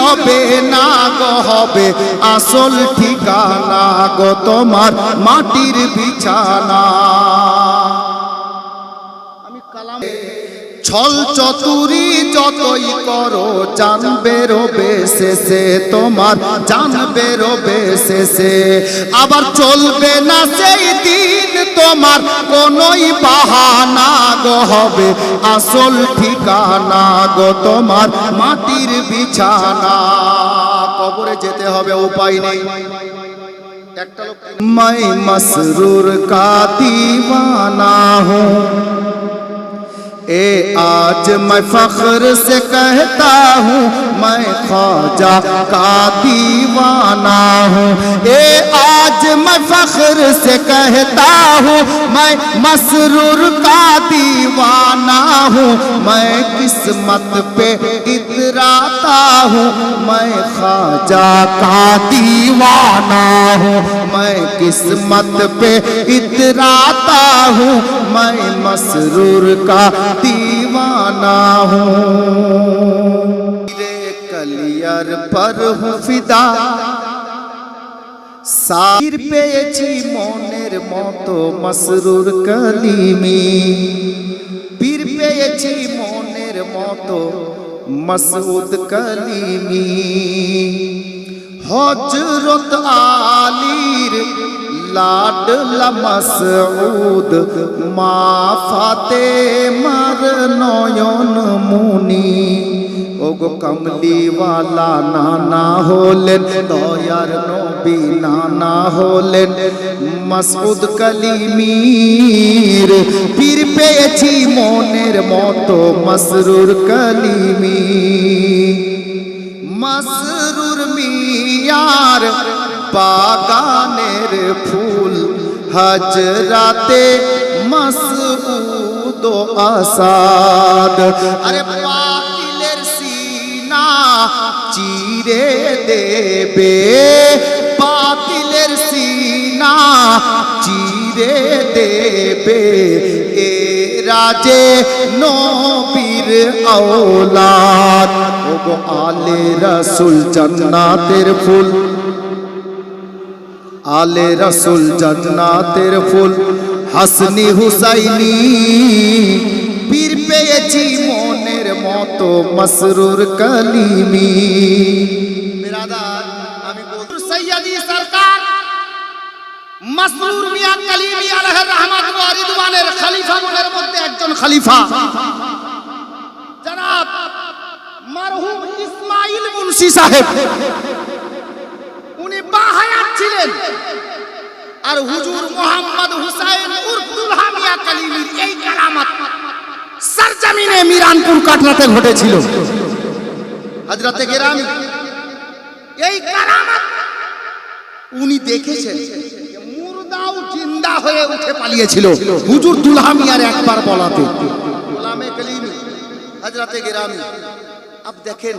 রবে না গো হবে আসল ঠিকানা গো তোমার মাটির বিছানা। আমি কালাম ছল চতুরি যতই করো জানবে রবে শেষে তোমার জানবে রবে শেষে। আবার চলবে না সেই দিন তোমার কোনোই বাহানা গো হবে আসল ঠিকানা গো তোমার মাটির বিছানা। কবরে যেতে হবে উপায় নেই। একটা লোক मैं मसरूर का दीवाना हूँ ए आज मैं फख्र से कहता हूँ मैं ख्वाजा का दीवाना हूँ। ए आज मैं फख्र से कहता हूँ मैं मसरूर का दीवाना हूँ। मैं किस्मत पे इतराता हूँ मैं ख्वाजा का दीवाना हूँ। मैं किस्मत पे इतराता हूँ मैं मसरूर का दीवाना हूँ। कलियर पर हूँ फिदा साहिर পেয়েছি মনের মতো মসরুর কলিমি। পীর পেয়েছি মনের মতো মসউদ কলিমি। হযরত আলীর লাডলা মসউদ মা ফাতেমার নয়ন মুনি। ওগো কমলিওয়ালা নানা হলেন দয়ার নবী নানা হলেন মসউদ কলিমির। পীর পেয়েছি মনের মতো মসরুর কলিমি। মসরুর মিয়ার বাগানের ফুল হজরাতে মসউদ আসাদ। আরে বাতিলের সিনা চিরে দেবে বাতিলের সিনা চিরে দেবে এ রাজে নবীর औलाद। ওগো আলে রাসূল জান্নাতের ফুল আলে রাসূল জান্নাতের ফুল হাসনি হুসাইনি। পীর পেয়েছি মনের মতো মসরুর কলিমি। বিরাদার আমি বলছি সৈয়দি সরকার মসরুর মিয়া কলিমি আলাইহির রহমাত ওয়া রিদওয়ানের খলিফাগণের মধ্যে একজন খলিফা জনাব মরহুম ইসমাইল মুন্সি সাহেব। উনি বাহায়াত ছিলেন আর হুজুর মোহাম্মদ হুসাইন উর্ফ দুলহা মিয়া কলিমির এই কারামাত সরজমিনে মিরানপুর কাটরাতে ঘটেছিল। হযরতে গেরামি এই কারামাত উনি দেখেছেন। মুর্দাও জিন্দা হয়ে উঠে পালিয়েছিল হুজুর দুলহা মিয়ার একবার বলাতে। গোলামে কলিমি হযরতে গেরামি আপ দেখেন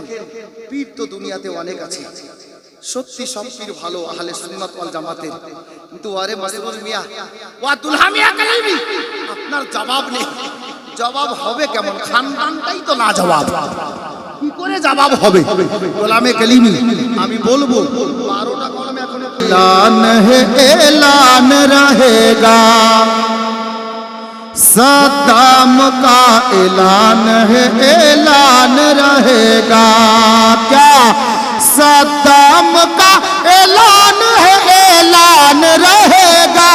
পীর তো দুনিয়াতে অনেক আছে সত্যি সব পীর ভালো আহলে সুন্নাত ওয়াল জামাতের, কিন্তু আরে মসরুর মিয়া ওয়া দুলহা মিয়া কলিমি আপনার জবাব নেই। জবাব হবে কেমন? খানদানটাই তো না জবাব, কি করে জবাব হবে? গোলামে কলিমি আমি বলবো 12টা কলম এখনো এলান হে এলান रहेगा सद्दाम का ऐलान है ऐलान रहेगा। क्या सद्दाम का ऐलान है ऐलान रहेगा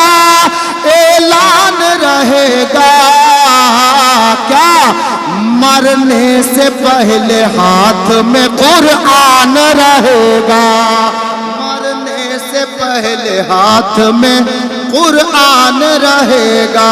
ऐलान रहेगा। क्या मरने से पहले हाथ में कुरान रहेगा मरने से पहले हाथ में कुरान रहेगा।